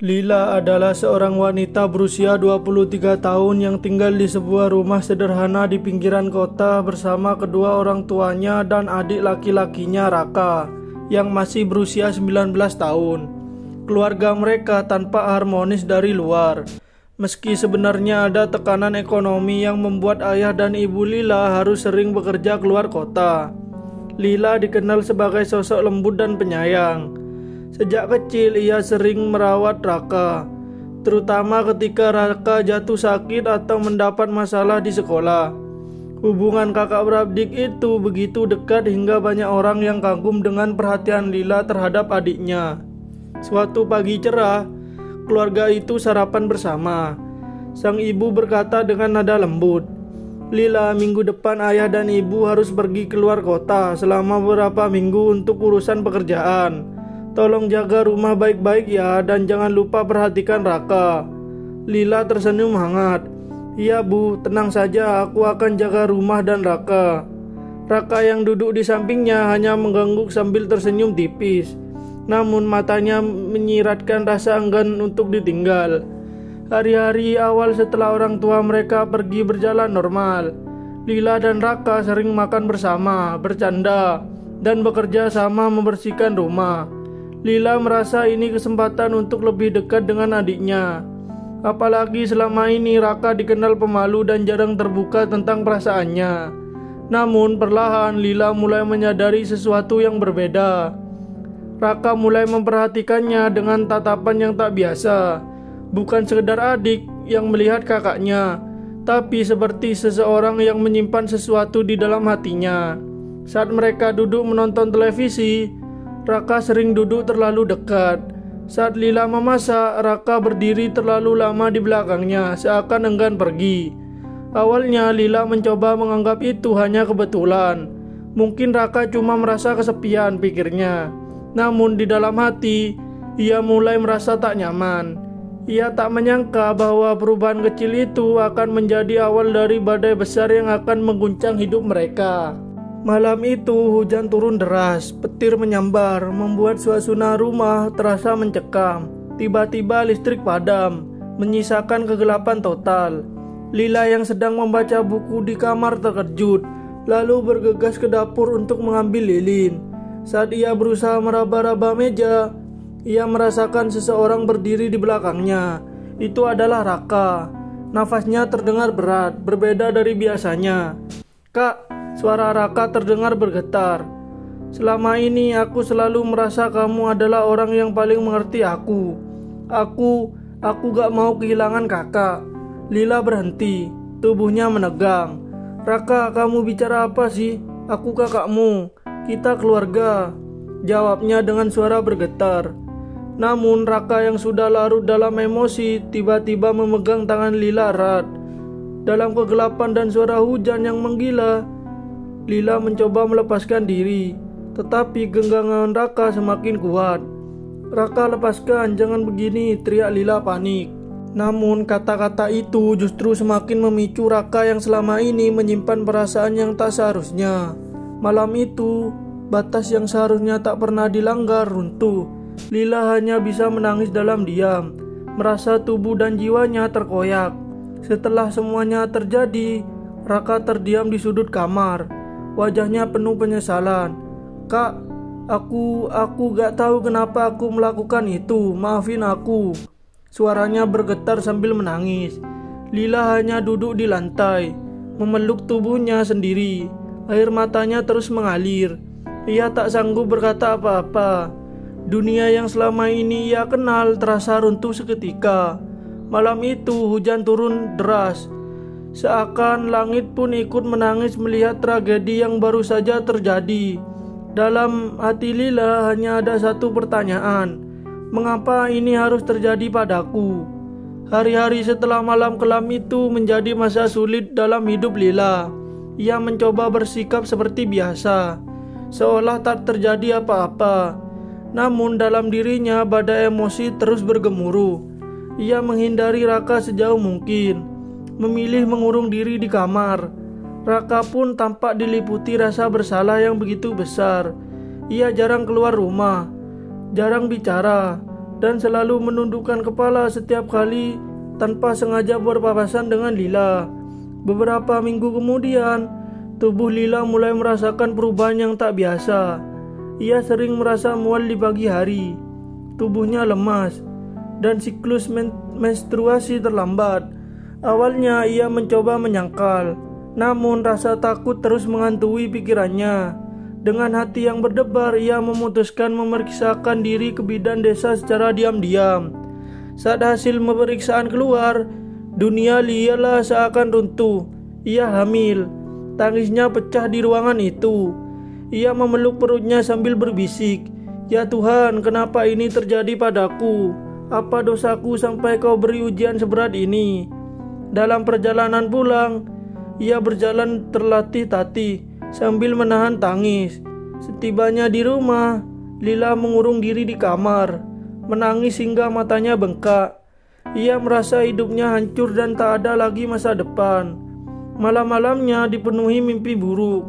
Lila adalah seorang wanita berusia 23 tahun yang tinggal di sebuah rumah sederhana di pinggiran kota bersama kedua orang tuanya dan adik laki-lakinya Raka yang masih berusia 19 tahun. Keluarga mereka tanpa harmonis dari luar. Meski sebenarnya ada tekanan ekonomi yang membuat ayah dan ibu Lila harus sering bekerja keluar kota. Lila dikenal sebagai sosok lembut dan penyayang. Sejak kecil ia sering merawat Raka, terutama ketika Raka jatuh sakit atau mendapat masalah di sekolah. Hubungan kakak beradik itu begitu dekat hingga banyak orang yang kagum dengan perhatian Lila terhadap adiknya. Suatu pagi cerah, keluarga itu sarapan bersama. Sang ibu berkata dengan nada lembut, "Lila, minggu depan ayah dan ibu harus pergi keluar kota selama beberapa minggu untuk urusan pekerjaan. Tolong jaga rumah baik-baik ya, dan jangan lupa perhatikan Raka." Lila tersenyum hangat. "Iya bu, tenang saja, aku akan jaga rumah dan Raka." Raka yang duduk di sampingnya hanya mengangguk sambil tersenyum tipis. Namun matanya menyiratkan rasa enggan untuk ditinggal. Hari-hari awal setelah orang tua mereka pergi berjalan normal. Lila dan Raka sering makan bersama, bercanda, dan bekerja sama membersihkan rumah. Lila merasa ini kesempatan untuk lebih dekat dengan adiknya. Apalagi selama ini Raka dikenal pemalu dan jarang terbuka tentang perasaannya. Namun perlahan Lila mulai menyadari sesuatu yang berbeda. Raka mulai memperhatikannya dengan tatapan yang tak biasa. Bukan sekedar adik yang melihat kakaknya, tapi seperti seseorang yang menyimpan sesuatu di dalam hatinya. Saat mereka duduk menonton televisi, Raka sering duduk terlalu dekat. Saat Lila memasak, Raka berdiri terlalu lama di belakangnya, seakan enggan pergi. Awalnya Lila mencoba menganggap itu hanya kebetulan. Mungkin Raka cuma merasa kesepian, pikirnya. Namun di dalam hati, ia mulai merasa tak nyaman. Ia tak menyangka bahwa perubahan kecil itu akan menjadi awal dari badai besar yang akan mengguncang hidup mereka. Malam itu hujan turun deras, petir menyambar, membuat suasana rumah terasa mencekam. Tiba-tiba listrik padam, menyisakan kegelapan total. Lila yang sedang membaca buku di kamar terkejut, lalu bergegas ke dapur untuk mengambil lilin. Saat ia berusaha meraba-raba meja, ia merasakan seseorang berdiri di belakangnya. Itu adalah Raka. Nafasnya terdengar berat, berbeda dari biasanya. "Kak," suara Raka terdengar bergetar. "Selama ini aku selalu merasa kamu adalah orang yang paling mengerti aku. Aku gak mau kehilangan kakak." Lila berhenti, tubuhnya menegang. "Raka, kamu bicara apa sih? Aku kakakmu. Kita keluarga," jawabnya dengan suara bergetar. Namun Raka yang sudah larut dalam emosi tiba-tiba memegang tangan Lila erat. Dalam kegelapan dan suara hujan yang menggila, Lila mencoba melepaskan diri, tetapi genggaman Raka semakin kuat. "Raka, lepaskan, jangan begini," teriak Lila panik. Namun kata-kata itu justru semakin memicu Raka yang selama ini menyimpan perasaan yang tak seharusnya. Malam itu, batas yang seharusnya tak pernah dilanggar runtuh. Lila hanya bisa menangis dalam diam, merasa tubuh dan jiwanya terkoyak. Setelah semuanya terjadi, Raka terdiam di sudut kamar. Wajahnya penuh penyesalan. "Kak, aku gak tahu kenapa aku melakukan itu. Maafin aku." Suaranya bergetar sambil menangis. Lila hanya duduk di lantai, memeluk tubuhnya sendiri. Air matanya terus mengalir. Ia tak sanggup berkata apa-apa. Dunia yang selama ini ia kenal terasa runtuh seketika. Malam itu hujan turun deras. Seakan langit pun ikut menangis melihat tragedi yang baru saja terjadi. Dalam hati Lila hanya ada satu pertanyaan. Mengapa ini harus terjadi padaku? Hari-hari setelah malam kelam itu menjadi masa sulit dalam hidup Lila. Ia mencoba bersikap seperti biasa, seolah tak terjadi apa-apa. Namun dalam dirinya badai emosi terus bergemuruh. Ia menghindari Raka sejauh mungkin, memilih mengurung diri di kamar. Raka pun tampak diliputi rasa bersalah yang begitu besar. Ia jarang keluar rumah, jarang bicara, dan selalu menundukkan kepala setiap kali tanpa sengaja berpapasan dengan Lila. Beberapa minggu kemudian, tubuh Lila mulai merasakan perubahan yang tak biasa. Ia sering merasa mual di pagi hari, tubuhnya lemas, dan siklus menstruasi terlambat. Awalnya ia mencoba menyangkal, namun rasa takut terus menghantui pikirannya. Dengan hati yang berdebar, ia memutuskan memeriksakan diri ke bidan desa secara diam-diam. Saat hasil pemeriksaan keluar, dunia Lila seakan runtuh. Ia hamil. Tangisnya pecah di ruangan itu. Ia memeluk perutnya sambil berbisik, "Ya Tuhan, kenapa ini terjadi padaku? Apa dosaku sampai kau beri ujian seberat ini?" Dalam perjalanan pulang, ia berjalan tertatih-tatih sambil menahan tangis. Setibanya di rumah, Lila mengurung diri di kamar, menangis hingga matanya bengkak. Ia merasa hidupnya hancur dan tak ada lagi masa depan. Malam-malamnya dipenuhi mimpi buruk.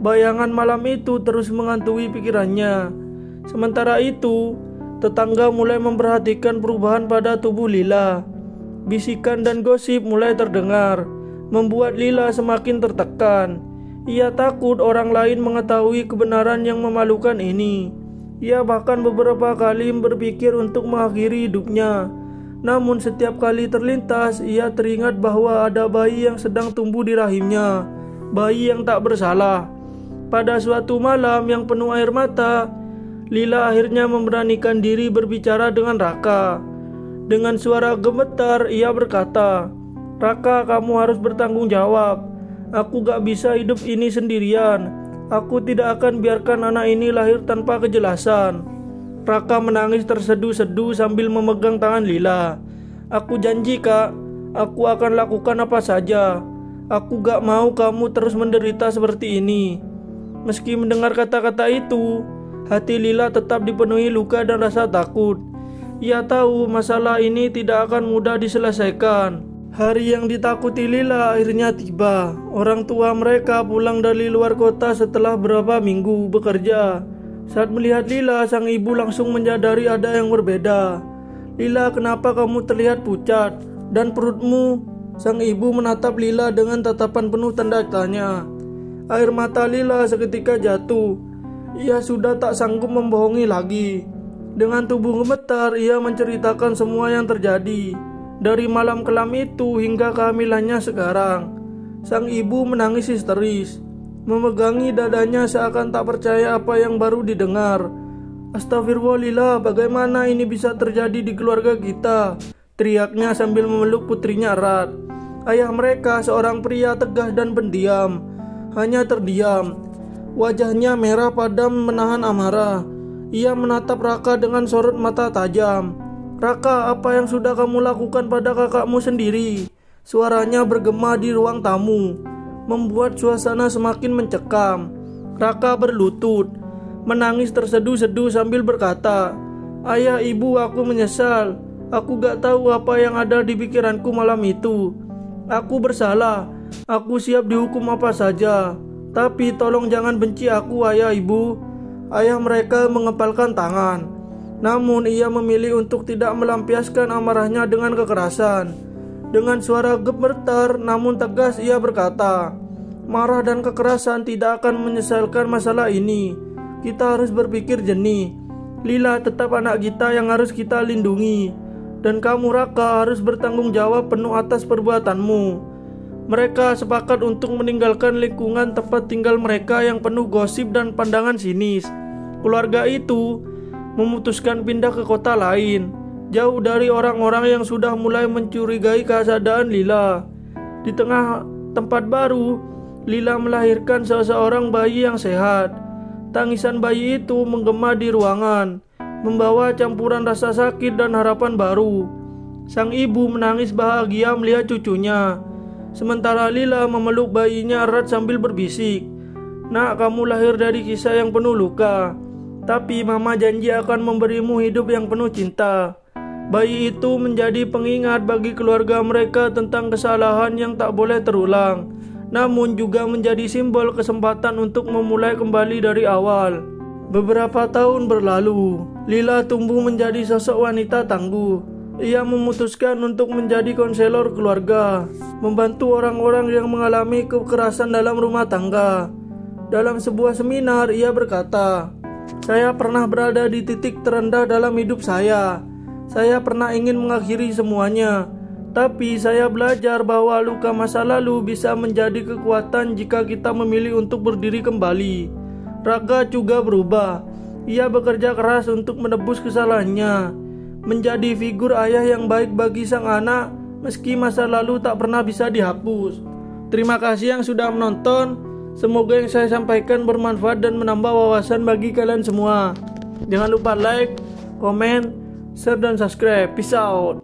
Bayangan malam itu terus menghantui pikirannya. Sementara itu, tetangga mulai memperhatikan perubahan pada tubuh Lila. Bisikan dan gosip mulai terdengar, membuat Lila semakin tertekan. Ia takut orang lain mengetahui kebenaran yang memalukan ini. Ia bahkan beberapa kali berpikir untuk mengakhiri hidupnya. Namun setiap kali terlintas, ia teringat bahwa ada bayi yang sedang tumbuh di rahimnya, bayi yang tak bersalah. Pada suatu malam yang penuh air mata, Lila akhirnya memberanikan diri berbicara dengan Raka. Dengan suara gemetar, ia berkata, "Raka, kamu harus bertanggung jawab. Aku gak bisa hidup ini sendirian. Aku tidak akan biarkan anak ini lahir tanpa kejelasan." Raka menangis terseduh-seduh sambil memegang tangan Lila. "Aku janji, Kak, aku akan lakukan apa saja. Aku gak mau kamu terus menderita seperti ini." Meski mendengar kata-kata itu, hati Lila tetap dipenuhi luka dan rasa takut. Ia tahu masalah ini tidak akan mudah diselesaikan. Hari yang ditakuti Lila akhirnya tiba. Orang tua mereka pulang dari luar kota setelah beberapa minggu bekerja. Saat melihat Lila, sang ibu langsung menyadari ada yang berbeda. "Lila, kenapa kamu terlihat pucat? Dan perutmu?" Sang ibu menatap Lila dengan tatapan penuh tanda tanya. Air mata Lila seketika jatuh. Ia sudah tak sanggup membohongi lagi. Dengan tubuh gemetar, ia menceritakan semua yang terjadi, dari malam kelam itu hingga kehamilannya sekarang. Sang ibu menangis histeris, memegangi dadanya seakan tak percaya apa yang baru didengar. "Astagfirullah Lila, bagaimana ini bisa terjadi di keluarga kita?" teriaknya sambil memeluk putrinya erat. Ayah mereka seorang pria tegas dan pendiam, hanya terdiam. Wajahnya merah padam menahan amarah. Ia menatap Raka dengan sorot mata tajam. "Raka, apa yang sudah kamu lakukan pada kakakmu sendiri?" Suaranya bergema di ruang tamu, membuat suasana semakin mencekam. Raka berlutut, menangis terseduh-seduh sambil berkata, "Ayah, ibu, aku menyesal. Aku gak tahu apa yang ada di pikiranku malam itu. Aku bersalah. Aku siap dihukum apa saja. Tapi tolong jangan benci aku, ayah, ibu." Ayah mereka mengepalkan tangan. Namun ia memilih untuk tidak melampiaskan amarahnya dengan kekerasan. Dengan suara gemetar namun tegas ia berkata, "Marah dan kekerasan tidak akan menyelesaikan masalah ini. Kita harus berpikir jernih. Lila tetap anak kita yang harus kita lindungi. Dan kamu, Raka, harus bertanggung jawab penuh atas perbuatanmu." Mereka sepakat untuk meninggalkan lingkungan tempat tinggal mereka yang penuh gosip dan pandangan sinis. Keluarga itu memutuskan pindah ke kota lain, jauh dari orang-orang yang sudah mulai mencurigai keadaan Lila. Di tengah tempat baru, Lila melahirkan seseorang bayi yang sehat. Tangisan bayi itu menggema di ruangan, membawa campuran rasa sakit dan harapan baru. Sang ibu menangis bahagia melihat cucunya, sementara Lila memeluk bayinya erat sambil berbisik, "Nak, kamu lahir dari kisah yang penuh luka. Tapi mama janji akan memberimu hidup yang penuh cinta." Bayi itu menjadi pengingat bagi keluarga mereka tentang kesalahan yang tak boleh terulang, namun juga menjadi simbol kesempatan untuk memulai kembali dari awal. Beberapa tahun berlalu. Lila tumbuh menjadi sosok wanita tangguh. Ia memutuskan untuk menjadi konselor keluarga, membantu orang-orang yang mengalami kekerasan dalam rumah tangga. Dalam sebuah seminar, ia berkata, "Saya pernah berada di titik terendah dalam hidup saya. Saya pernah ingin mengakhiri semuanya. Tapi saya belajar bahwa luka masa lalu bisa menjadi kekuatan jika kita memilih untuk berdiri kembali." Raka juga berubah. Ia bekerja keras untuk menebus kesalahannya, menjadi figur ayah yang baik bagi sang anak meski masa lalu tak pernah bisa dihapus. Terima kasih yang sudah menonton. Semoga yang saya sampaikan bermanfaat dan menambah wawasan bagi kalian semua. Jangan lupa like, komen, share, dan subscribe. Peace out.